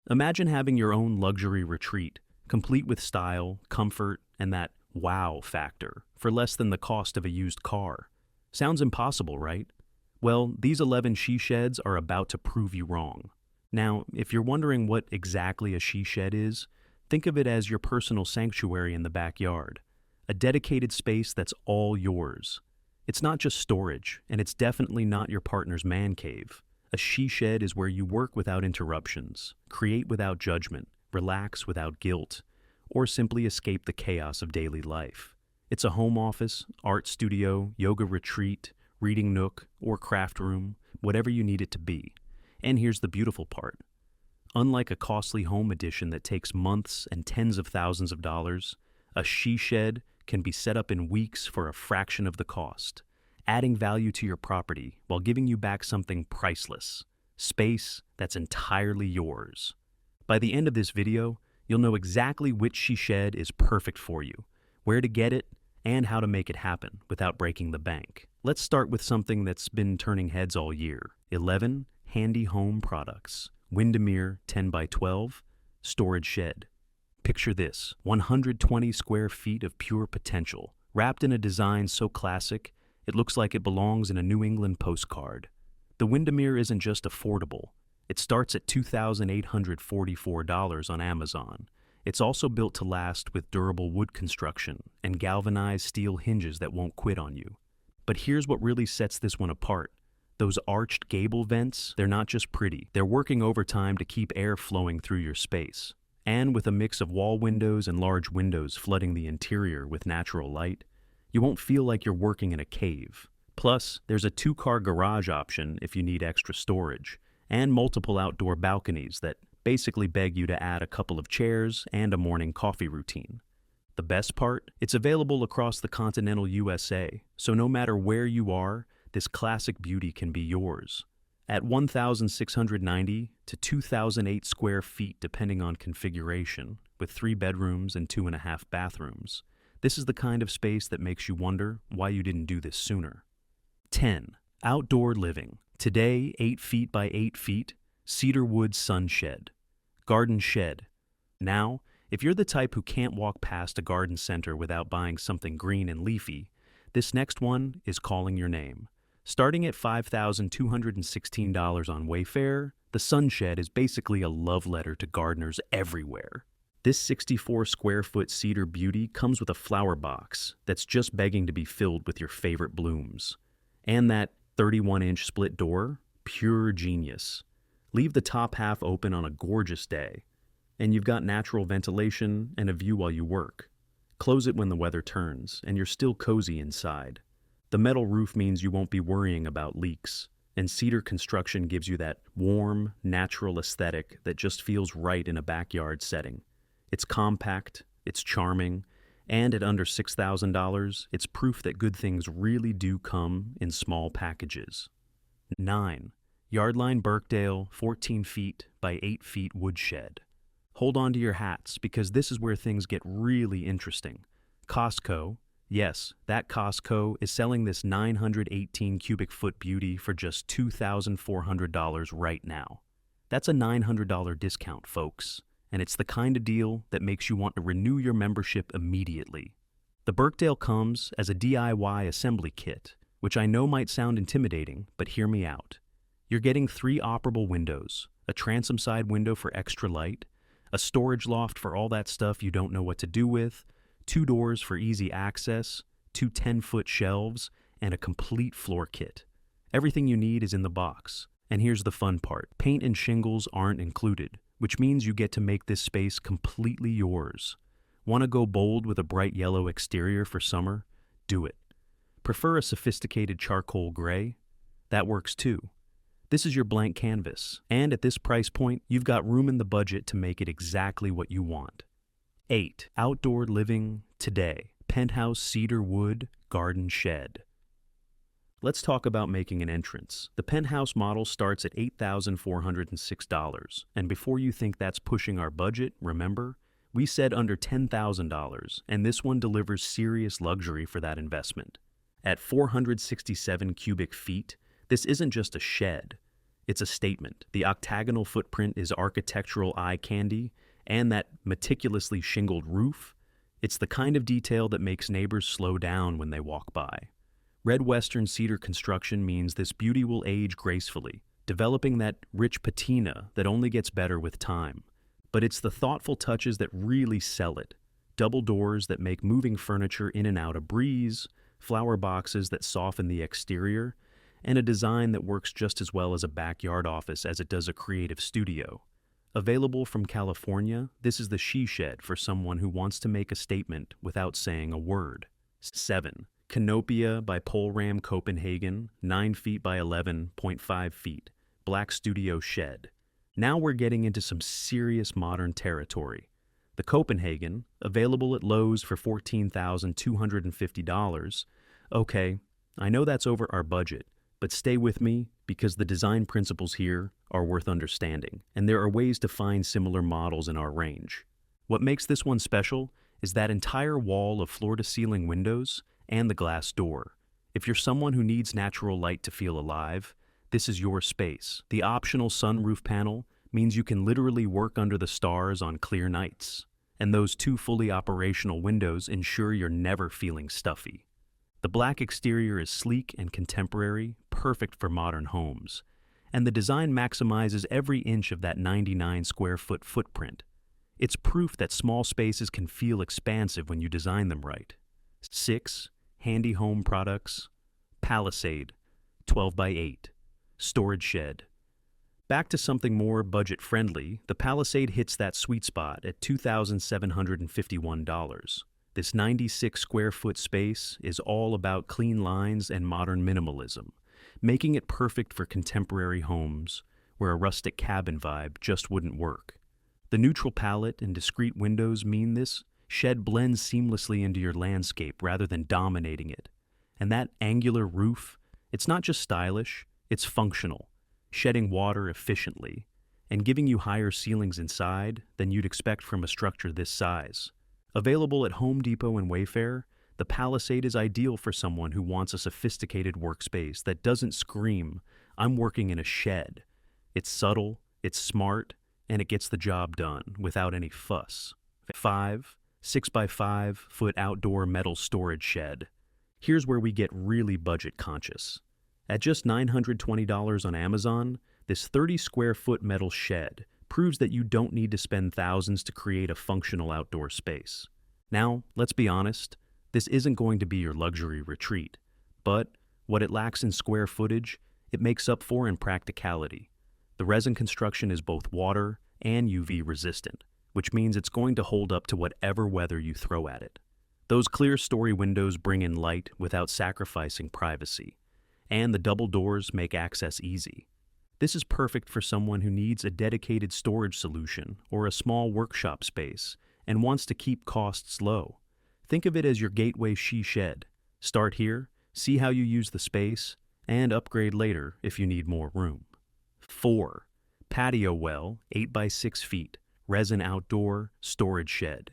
Imagine having your own luxury retreat, complete with style, comfort, and that wow factor, for less than the cost of a used car. Sounds impossible, right? Well, these 11 she sheds are about to prove you wrong. Now, if you're wondering what exactly a she shed is, think of it as your personal sanctuary in the backyard, a dedicated space that's all yours. It's not just storage, and it's definitely not your partner's man cave. A she shed is where you work without interruptions, create without judgment, relax without guilt, or simply escape the chaos of daily life. It's a home office, art studio, yoga retreat, reading nook, or craft room, whatever you need it to be. And here's the beautiful part. Unlike a costly home addition that takes months and tens of thousands of dollars, a she shed can be set up in weeks for a fraction of the cost, adding value to your property while giving you back something priceless, space that's entirely yours. By the end of this video, you'll know exactly which she shed is perfect for you, where to get it, and how to make it happen without breaking the bank. Let's start with something that's been turning heads all year. 11 handy home products. Windermere 10x12 storage shed. Picture this, 120 square feet of pure potential, wrapped in a design so classic, it looks like it belongs in a New England postcard. The Windermere isn't just affordable. It starts at $2,844 on Amazon. It's also built to last with durable wood construction and galvanized steel hinges that won't quit on you. But here's what really sets this one apart. Those arched gable vents, they're not just pretty. They're working overtime to keep air flowing through your space. And with a mix of wall windows and large windows flooding the interior with natural light, you won't feel like you're working in a cave. Plus, there's a 2-car garage option if you need extra storage, and multiple outdoor balconies that basically beg you to add a couple of chairs and a morning coffee routine. The best part? It's available across the continental USA, so no matter where you are, this classic beauty can be yours. At 1,690 to 2,008 square feet depending on configuration, with 3 bedrooms and 2.5 bathrooms, this is the kind of space that makes you wonder why you didn't do this sooner. 10. Outdoor living. Today, 8 feet by 8 feet, cedar wood sun shed. Garden shed. Now, if you're the type who can't walk past a garden center without buying something green and leafy, this next one is calling your name. Starting at $5,216 on Wayfair, the sun shed is basically a love letter to gardeners everywhere. This 64 square foot cedar beauty comes with a flower box that's just begging to be filled with your favorite blooms. And that 31-inch split door, pure genius. Leave the top half open on a gorgeous day, and you've got natural ventilation and a view while you work. Close it when the weather turns, and you're still cozy inside. The metal roof means you won't be worrying about leaks, and cedar construction gives you that warm, natural aesthetic that just feels right in a backyard setting. It's compact, it's charming, and at under $6,000, it's proof that good things really do come in small packages. 9. Yardline Birkdale 14 feet by 8 feet woodshed. Hold on to your hats because this is where things get really interesting. Costco, yes, that Costco is selling this 918 cubic foot beauty for just $2,400 right now. That's a $900 discount, folks. And it's the kind of deal that makes you want to renew your membership immediately. The Birkdale comes as a DIY assembly kit, which I know might sound intimidating, but hear me out. You're getting 3 operable windows, a transom side window for extra light, a storage loft for all that stuff you don't know what to do with, 2 doors for easy access, 2 10-foot shelves, and a complete floor kit. Everything you need is in the box. And here's the fun part. Paint and shingles aren't included, which means you get to make this space completely yours. Want to go bold with a bright yellow exterior for summer? Do it. Prefer a sophisticated charcoal gray? That works too. This is your blank canvas, and at this price point, you've got room in the budget to make it exactly what you want. 8. Outdoor living today. Penthouse cedar wood garden shed. Let's talk about making an entrance. The Penthouse model starts at $8,406, and before you think that's pushing our budget, remember, we said under $10,000, and this one delivers serious luxury for that investment. At 467 cubic feet, this isn't just a shed. It's a statement. The octagonal footprint is architectural eye candy, and that meticulously shingled roof, it's the kind of detail that makes neighbors slow down when they walk by. Red Western cedar construction means this beauty will age gracefully, developing that rich patina that only gets better with time. But it's the thoughtful touches that really sell it. Double doors that make moving furniture in and out a breeze, flower boxes that soften the exterior, and a design that works just as well as a backyard office as it does a creative studio. Available from California, this is the CedarShed for someone who wants to make a statement without saying a word. 7. Canopia by Palram, Copenhagen, 9 feet by 11.5 feet. Black studio shed. Now we're getting into some serious modern territory. The Copenhagen, available at Lowe's for $14,250. Okay, I know that's over our budget, but stay with me because the design principles here are worth understanding, and there are ways to find similar models in our range. What makes this one special is that entire wall of floor-to-ceiling windows and the glass door. If you're someone who needs natural light to feel alive, this is your space. The optional sunroof panel means you can literally work under the stars on clear nights, and those 2 fully operational windows ensure you're never feeling stuffy. The black exterior is sleek and contemporary, perfect for modern homes, and the design maximizes every inch of that 99 square foot footprint. It's proof that small spaces can feel expansive when you design them right. 6. Handy home products. Palisade, 12 by 8. Storage shed. Back to something more budget-friendly, the Palisade hits that sweet spot at $2,751. This 96 square foot space is all about clean lines and modern minimalism, making it perfect for contemporary homes where a rustic cabin vibe just wouldn't work. The neutral palette and discrete windows mean this shed blends seamlessly into your landscape rather than dominating it. And that angular roof, it's not just stylish, it's functional, shedding water efficiently and giving you higher ceilings inside than you'd expect from a structure this size. Available at Home Depot and Wayfair, the Palisade is ideal for someone who wants a sophisticated workspace that doesn't scream, "I'm working in a shed." It's subtle, it's smart, and it gets the job done without any fuss. 5. 6 by 5 foot outdoor metal storage shed. Here's where we get really budget conscious. At just $920 on Amazon, this 30 square foot metal shed proves that you don't need to spend thousands to create a functional outdoor space. Now, let's be honest, this isn't going to be your luxury retreat, but what it lacks in square footage, it makes up for in practicality. The resin construction is both water and UV resistant, which means it's going to hold up to whatever weather you throw at it. Those clear story windows bring in light without sacrificing privacy, and the double doors make access easy. This is perfect for someone who needs a dedicated storage solution or a small workshop space and wants to keep costs low. Think of it as your gateway shed. Start here, see how you use the space, and upgrade later if you need more room. 4. Patio well, 8 by 6 feet, resin outdoor, storage shed.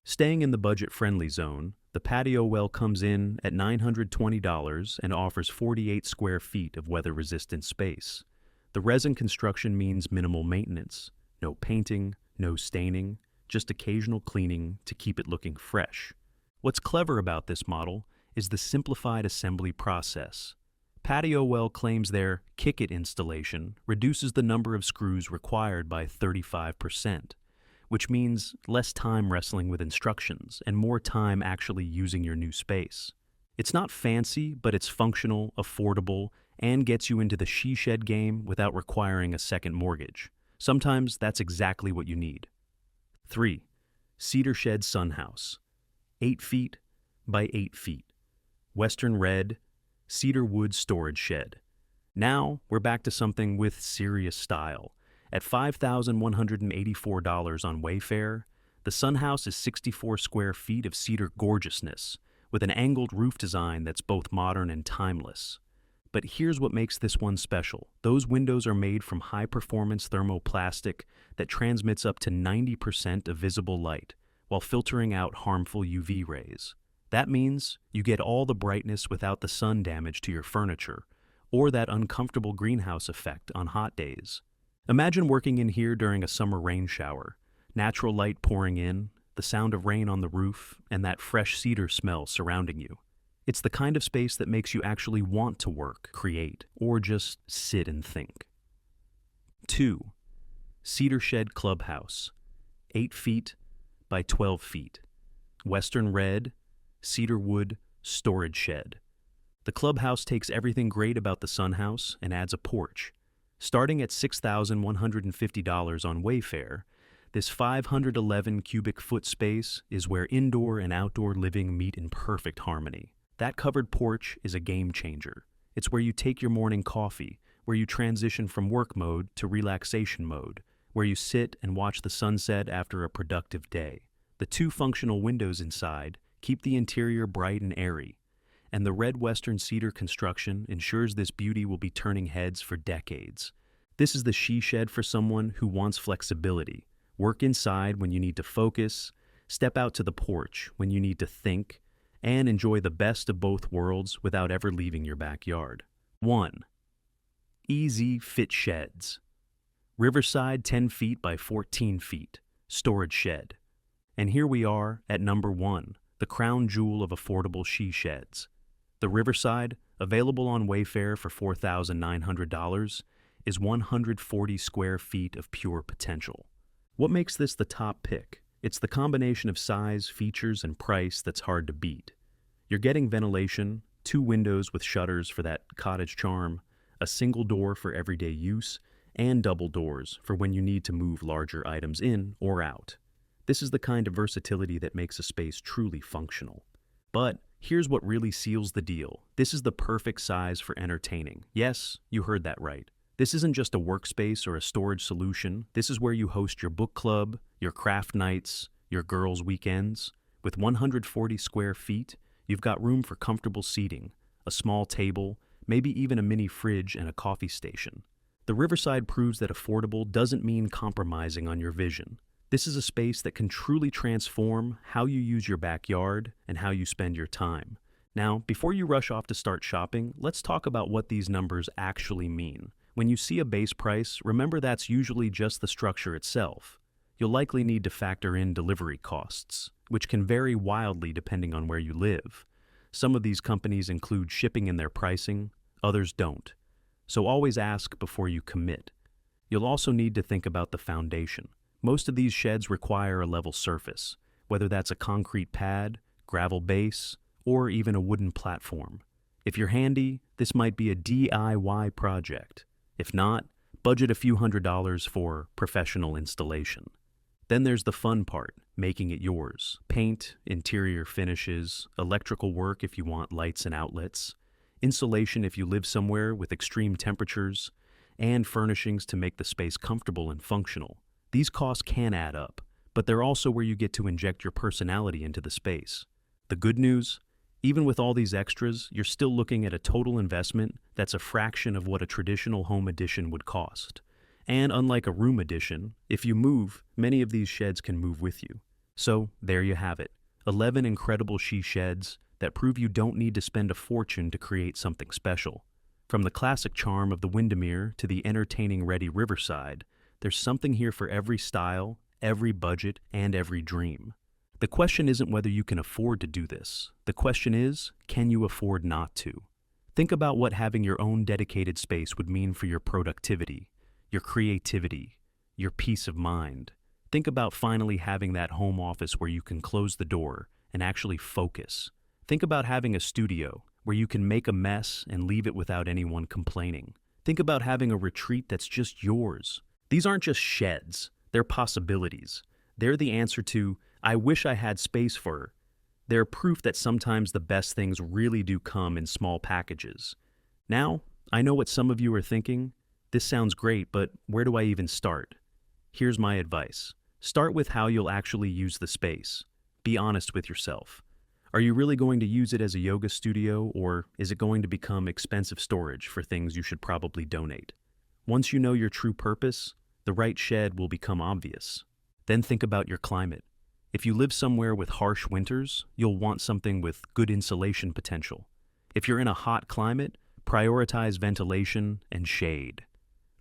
Staying in the budget-friendly zone, the patio well comes in at $920 and offers 48 square feet of weather-resistant space. The resin construction means minimal maintenance, no painting, no staining, just occasional cleaning to keep it looking fresh. What's clever about this model is the simplified assembly process. Patio well claims their kick-it installation reduces the number of screws required by 35%, which means less time wrestling with instructions and more time actually using your new space. It's not fancy, but it's functional, affordable, and gets you into the shed game without requiring a second mortgage. Sometimes that's exactly what you need. 3. CedarShed Sunhouse, 8 feet by 8 feet. Western red, cedar wood storage shed. Now we're back to something with serious style. At $5,184 on Wayfair, the Sunhouse is 64 square feet of cedar gorgeousness, with an angled roof design that's both modern and timeless. But here's what makes this one special. Those windows are made from high-performance thermoplastic that transmits up to 90% of visible light, while filtering out harmful UV rays. That means you get all the brightness without the sun damage to your furniture, or that uncomfortable greenhouse effect on hot days. Imagine working in here during a summer rain shower, natural light pouring in, the sound of rain on the roof, and that fresh cedar smell surrounding you. It's the kind of space that makes you actually want to work, create, or just sit and think. 2. CedarShed Clubhouse, 8 feet by 12 feet. Western red, cedar wood, storage shed. The Clubhouse takes everything great about the Sunhouse and adds a porch. Starting at $6,150 on Wayfair, this 511 cubic foot space is where indoor and outdoor living meet in perfect harmony. That covered porch is a game changer. It's where you take your morning coffee, where you transition from work mode to relaxation mode, where you sit and watch the sunset after a productive day. The 2 functional windows inside keep the interior bright and airy, and the red western cedar construction ensures this beauty will be turning heads for decades. This is the she shed for someone who wants flexibility. Work inside when you need to focus, step out to the porch when you need to think, and enjoy the best of both worlds without ever leaving your backyard. 1. Easy Fit Sheds. Riverside 10 feet by 14 feet, storage shed. And here we are at number 1, the crown jewel of affordable she sheds. The Riverside, available on Wayfair for $4,900, is 140 square feet of pure potential. What makes this the top pick? It's the combination of size, features, and price that's hard to beat. You're getting ventilation, 2 windows with shutters for that cottage charm, a single door for everyday use, and double doors for when you need to move larger items in or out. This is the kind of versatility that makes a space truly functional. But here's what really seals the deal. This is the perfect size for entertaining. Yes, you heard that right. This isn't just a workspace or a storage solution. This is where you host your book club, your craft nights, your girls' weekends. With 140 square feet, you've got room for comfortable seating, a small table, maybe even a mini fridge and a coffee station. The Riverside proves that affordable doesn't mean compromising on your vision. This is a space that can truly transform how you use your backyard and how you spend your time. Now, before you rush off to start shopping, let's talk about what these numbers actually mean. When you see a base price, remember that's usually just the structure itself. You'll likely need to factor in delivery costs, which can vary wildly depending on where you live. Some of these companies include shipping in their pricing, others don't. So always ask before you commit. You'll also need to think about the foundation. Most of these sheds require a level surface, whether that's a concrete pad, gravel base, or even a wooden platform. If you're handy, this might be a DIY project. If not, budget a few $100s for professional installation. Then there's the fun part, making it yours. Paint, interior finishes, electrical work if you want lights and outlets, insulation if you live somewhere with extreme temperatures, and furnishings to make the space comfortable and functional. These costs can add up, but they're also where you get to inject your personality into the space. The good news? Even with all these extras, you're still looking at a total investment that's a fraction of what a traditional home addition would cost. And unlike a room addition, if you move, many of these sheds can move with you. So there you have it, 11 incredible she sheds that prove you don't need to spend a fortune to create something special. From the classic charm of the Windermere to the entertaining ready Riverside, there's something here for every style, every budget, and every dream. The question isn't whether you can afford to do this. The question is, can you afford not to? Think about what having your own dedicated space would mean for your productivity, your creativity, your peace of mind. Think about finally having that home office where you can close the door and actually focus. Think about having a studio where you can make a mess and leave it without anyone complaining. Think about having a retreat that's just yours. These aren't just sheds, they're possibilities. They're the answer to, I wish I had space for. They're proof that sometimes the best things really do come in small packages. Now, I know what some of you are thinking. This sounds great, but where do I even start? Here's my advice. Start with how you'll actually use the space. Be honest with yourself. Are you really going to use it as a yoga studio, or is it going to become expensive storage for things you should probably donate? Once you know your true purpose, the right shed will become obvious. Then think about your climate. If you live somewhere with harsh winters, you'll want something with good insulation potential. If you're in a hot climate, Prioritize ventilation and shade.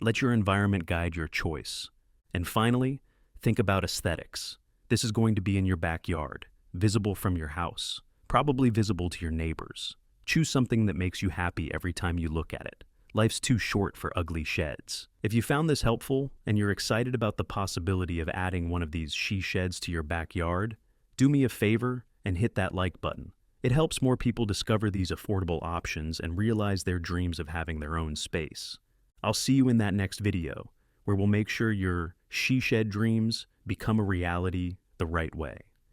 Let your environment guide your choice. And finally, think about aesthetics. This is going to be in your backyard, visible from your house, probably visible to your neighbors. Choose something that makes you happy every time you look at it. Life's too short for ugly sheds. If you found this helpful and you're excited about the possibility of adding one of these she sheds to your backyard, do me a favor and hit that like button. It helps more people discover these affordable options and realize their dreams of having their own space. I'll see you in that next video, where we'll make sure your she shed dreams become a reality the right way.